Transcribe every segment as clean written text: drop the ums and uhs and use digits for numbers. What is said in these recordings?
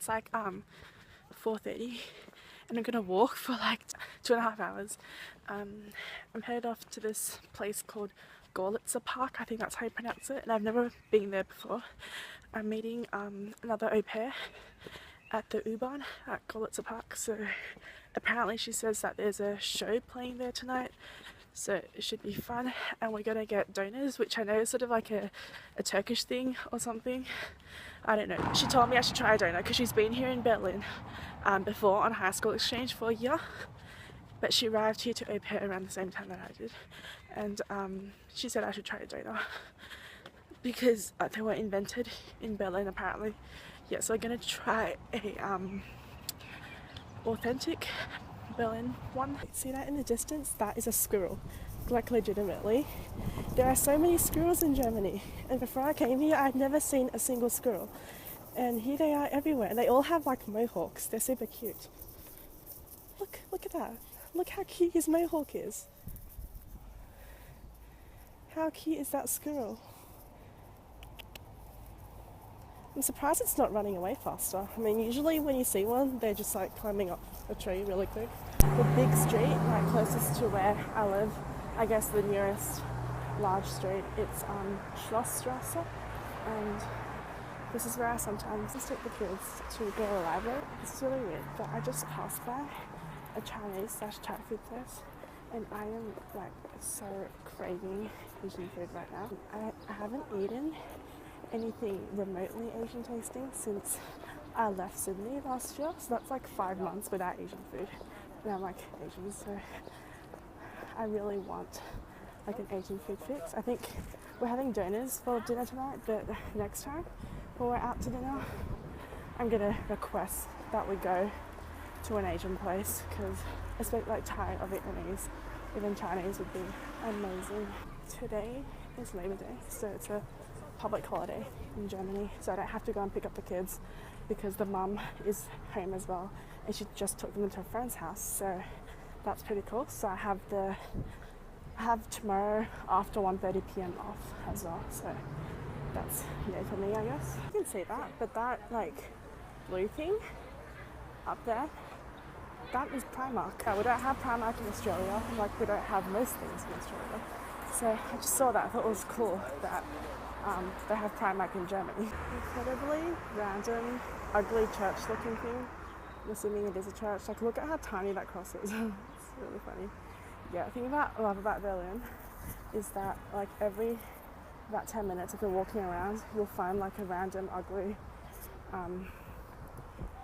It's like 4:30 and I'm gonna walk for like 2.5 hours. I'm headed off to this place called Gorlitzer Park, I think that's how you pronounce it, and I've never been there before. I'm meeting another au pair at the U-Bahn at Gorlitzer Park, so apparently she says that there's a show playing there tonight, so it should be fun. And we're gonna get donuts, which I know is sort of like a Turkish thing or something. I don't know. She told me I should try a donut because she's been here in Berlin before on high school exchange for a year, but she arrived here to au pair around the same time that I did, and she said I should try a donut because they were invented in Berlin apparently. Yeah, so we're gonna try a authentic Berlin one. See that in the distance? That is a squirrel. Like legitimately. There are so many squirrels in Germany, and before I came here I'd never seen a single squirrel, and here they are everywhere, and they all have like mohawks. They're super cute. Look at that. Look how cute his mohawk is. How cute is that squirrel? I'm surprised it's not running away faster. I mean, usually when you see one, they're just like climbing up a tree really quick. The big street, like closest to where I live, I guess the nearest large street, it's Schlossstrasse, and this is where I sometimes just take the kids to go to the library. This is really weird, but I just passed by a Chinese/Thai food place, and I am like so craving Asian food right now. I haven't eaten anything remotely Asian tasting since I left Sydney last year, so that's like 5 months without Asian food, and I'm like Asian, so I really want like an Asian food fix. I think we're having donuts for dinner tonight, but next time when we're out to dinner I'm gonna request that we go to an Asian place, because I speak like Thai or Vietnamese, even Chinese would be amazing. Today is Labor Day, so it's a public holiday in Germany, so I don't have to go and pick up the kids because the mum is home as well, and she just took them to a friend's house, so that's pretty cool. So I have tomorrow after 1:30 p.m. off as well, so that's yay for me, I guess. You can see that, but that like blue thing up there, that is Primark. We don't have Primark in Australia, like we don't have most things in Australia, so I just saw that. I thought it was cool that they have Primark in Germany. Incredibly random, ugly church looking thing. I'm assuming it is a church. Like, look at how tiny that cross is. It's really funny. Yeah, the thing I love about Berlin is that like every about 10 minutes if you're walking around, you'll find like a random ugly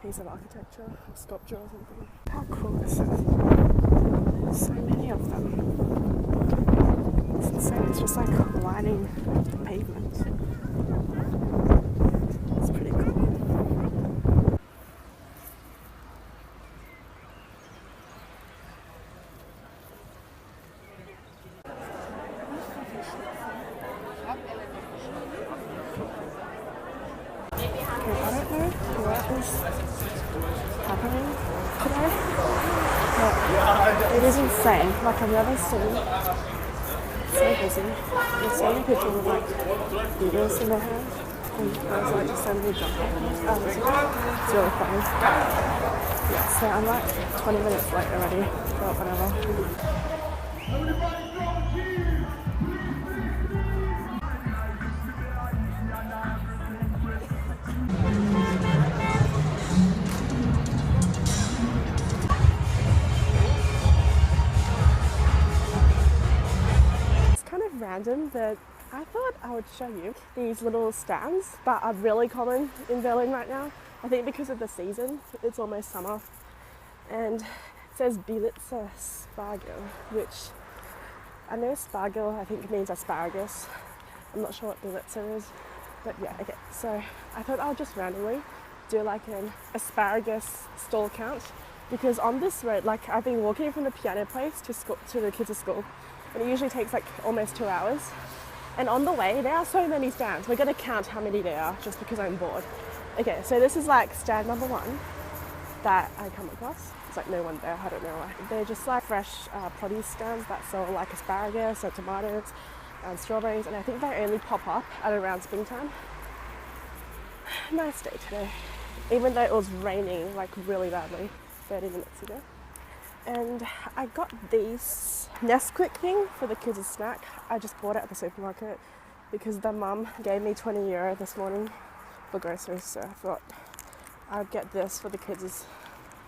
piece of architecture, or sculpture or something. How cool is this? There's so many of them. It's insane. It's just like lining the pavement. It's pretty cool. Okay, I don't know what is happening today, but it is insane. Like, I've never seen so busy. There's so many people with like videos in their hands, and there's like just so many jump it's really funny. Yeah, so I'm like 20 minutes late already, but whatever. Random, but I thought I would show you these little stands that are really common in Berlin right now. I think because of the season, it's almost summer, and it says Bielitzer Spargel, which I know Spargel I think means asparagus. I'm not sure what Bielitzer is, but yeah, okay. So I thought I would just randomly do like an asparagus stall count, because on this road, like I've been walking from the piano place to school, to the kids' school, and it usually takes like almost 2 hours. And on the way, there are so many stands. We're gonna count how many there are just because I'm bored. Okay, so this is like stand number 1 that I come across. It's like no one there, I don't know why. They're just like fresh produce stands that sell like asparagus or tomatoes and strawberries, and I think they only pop up at around springtime. Nice day today. even though it was raining like really badly 30 minutes ago. And I got these Nesquik thing for the kids' snack. I just bought it at the supermarket because the mum gave me €20 this morning for groceries, so I thought I'd get this for the kids'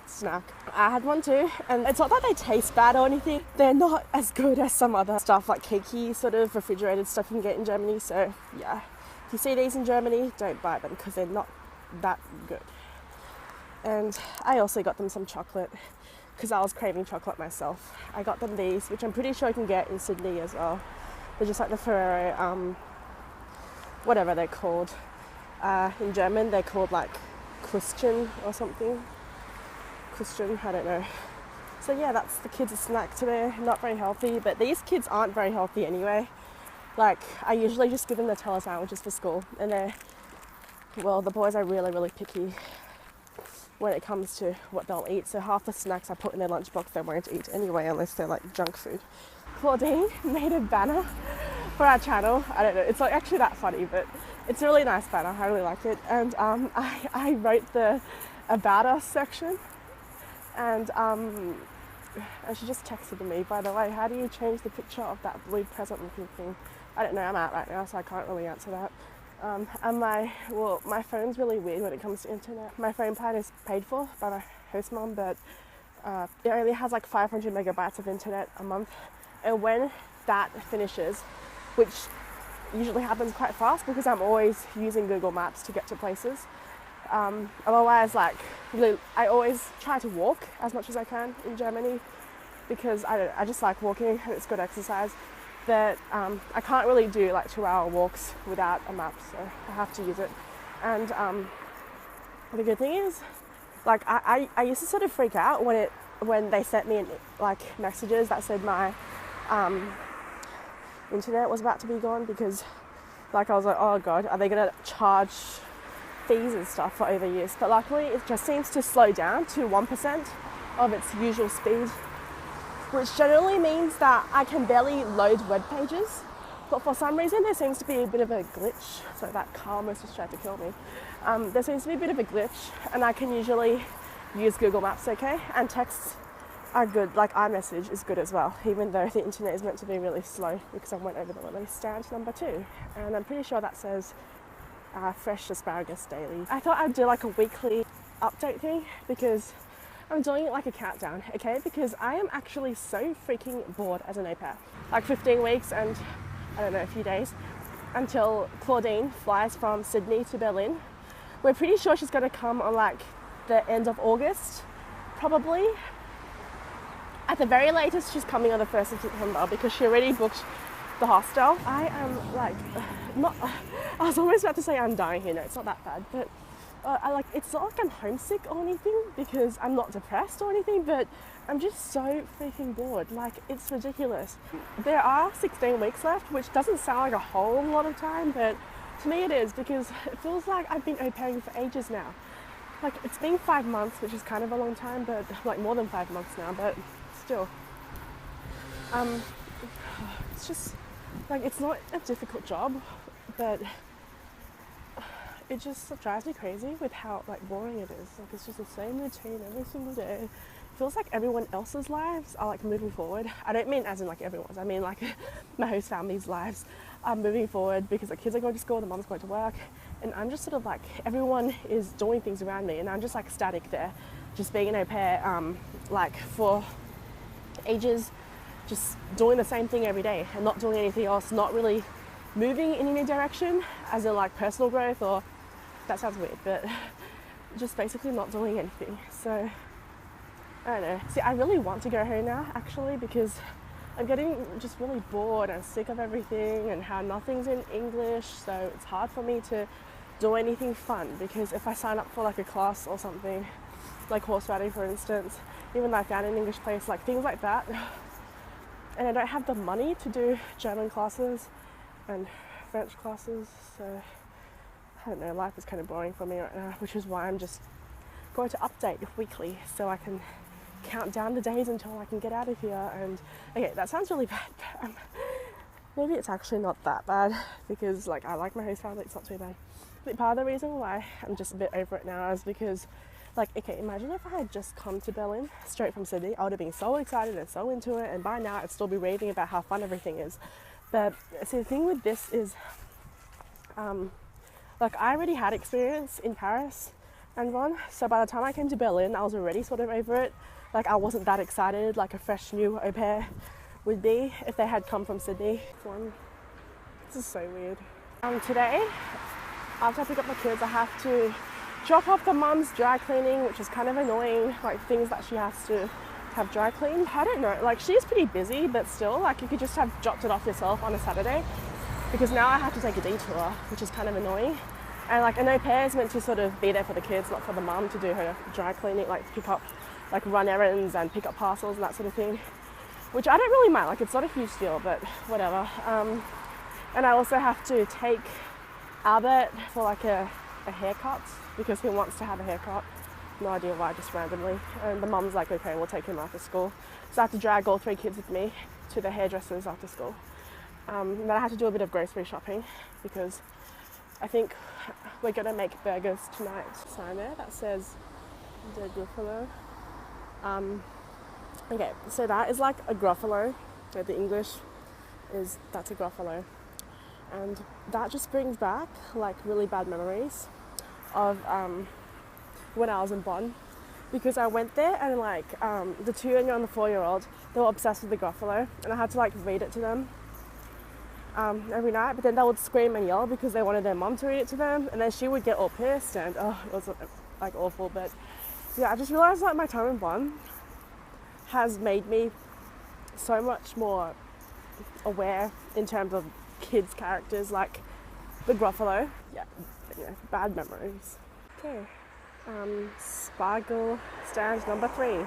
snack. I had one too, and it's not that they taste bad or anything. They're not as good as some other stuff like Keiki sort of refrigerated stuff you can get in Germany, so yeah. If you see these in Germany, don't buy them because they're not that good. And I also got them some chocolate because I was craving chocolate myself. I got them these, which I'm pretty sure you can get in Sydney as well. They're just like the Ferrero, whatever they're called. In German, they're called like Christian or something. Christian, I don't know. So yeah, that's the kids' snack today. Not very healthy, but these kids aren't very healthy anyway. Like, I usually just give them Nutella sandwiches for school, and the boys are really, really picky when it comes to what they'll eat. So half the snacks I put in their lunchbox they won't eat anyway unless they're like junk food. Claudine made a banner for our channel. I don't know, it's not actually that funny, but it's a really nice banner. I really like it. And I wrote the About Us section, and she just texted me, by the way, how do you change the picture of that blue present looking thing? I don't know, I'm out right now, so I can't really answer that. And my phone's really weird when it comes to internet. My phone plan is paid for by my host mom, but it only has like 500 megabytes of internet a month. And when that finishes, which usually happens quite fast because I'm always using Google Maps to get to places. Otherwise, like, really, I always try to walk as much as I can in Germany because I just like walking and it's good exercise. But I can't really do like 2-hour walks without a map, so I have to use it. And the good thing is, like, I used to sort of freak out when they sent me like messages that said my internet was about to be gone, because like I was like, oh god, are they gonna charge fees and stuff for overuse? But luckily it just seems to slow down to 1% of its usual speed, which generally means that I can barely load web pages. But for some reason there seems to be a bit of a glitch. So that car almost just tried to kill me. There seems to be a bit of a glitch, and I can usually use Google Maps okay, and texts are good, like iMessage is good as well, even though the internet is meant to be really slow because I went over the release stand number 2, and I'm pretty sure that says fresh asparagus daily. I thought I'd do like a weekly update thing because I'm doing it like a countdown, okay? Because I am actually so freaking bored as an au pair. Like 15 weeks and I don't know, a few days until Claudine flies from Sydney to Berlin. We're pretty sure she's gonna come on like the end of August, probably. At the very latest, she's coming on the 1st of September because she already booked the hostel. I am like, I was almost about to say I'm dying here. No, it's not that bad, but it's not like I'm homesick or anything because I'm not depressed or anything, but I'm just so freaking bored. Like, it's ridiculous. There are 16 weeks left, which doesn't sound like a whole lot of time, but to me it is, because it feels like I've been au pairing for ages now. Like, it's been 5 months, which is kind of a long time, but like more than 5 months now, but still. It's just like, it's not a difficult job, but it just drives me crazy with how like boring it is. Like, it's just the same routine every single day. It feels like everyone else's lives are like moving forward. I don't mean as in like everyone's, I mean like my host family's lives are moving forward because the kids are going to school, the mom's going to work, and I'm just sort of like, everyone is doing things around me and I'm just like static there, just being an au pair like for ages, just doing the same thing every day and not doing anything else, not really moving in any direction as in like personal growth, or that sounds weird, but just basically not doing anything. So I don't know. See, I really want to go home now actually, because I'm getting just really bored and sick of everything and how nothing's in English, so it's hard for me to do anything fun, because if I sign up for like a class or something, like horse riding for instance, even though I found an English place, like things like that, and I don't have the money to do German classes and French classes, so I don't know, life is kind of boring for me right now, which is why I'm just going to update weekly so I can count down the days until I can get out of here. And okay, that sounds really bad, but maybe it's actually not that bad, because like I like my host family, it's not too bad. part of the reason why I'm just a bit over it now is because, like, okay, imagine if I had just come to Berlin straight from Sydney. I would have been so excited and so into it, and by now I'd still be raving about how fun everything is. But see, the thing with this is, like, I already had experience in Paris and Bonn, so by the time I came to Berlin, I was already sort of over it. Like, I wasn't that excited like a fresh new au pair would be if they had come from Sydney. This is so weird. Today, after I pick up my kids, I have to drop off the mum's dry cleaning, which is kind of annoying, like things that she has to have dry cleaned. I don't know, like, she's pretty busy, but still, like, you could just have dropped it off yourself on a Saturday, because now I have to take a detour, which is kind of annoying. And like, an au pair is meant to sort of be there for the kids, not for the mum to do her dry cleaning, like pick up, like run errands and pick up parcels and that sort of thing, which I don't really mind. Like, it's not a huge deal, but whatever. And I also have to take Albert for like a haircut, because he wants to have a haircut. No idea why, just randomly. And the mum's like, okay, we'll take him after school. So I have to drag all 3 kids with me to the hairdressers after school. And then I have to do a bit of grocery shopping, because I think we're gonna make burgers tonight. Sign there that says the Gruffalo. Okay, so that is like a Gruffalo. So the English is, that's a Gruffalo. And that just brings back like really bad memories of when I was in Bonn, because I went there and like the 2-year-old and the 4-year-old, they were obsessed with the Gruffalo, and I had to like read it to them every night, but then they would scream and yell because they wanted their mum to read it to them, and then she would get all pissed, and it was like awful. But yeah, I just realised like my time in Bonn has made me so much more aware in terms of kids' characters, like the Gruffalo. Yeah, bad memories. Okay, Spargel stand number 3.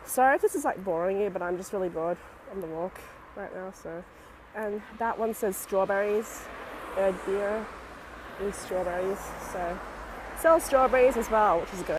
Sorry if this is like boring you, but I'm just really bored on the walk right now, so. And that one says strawberries, Erdbeer is strawberries, so sell strawberries as well, which is good.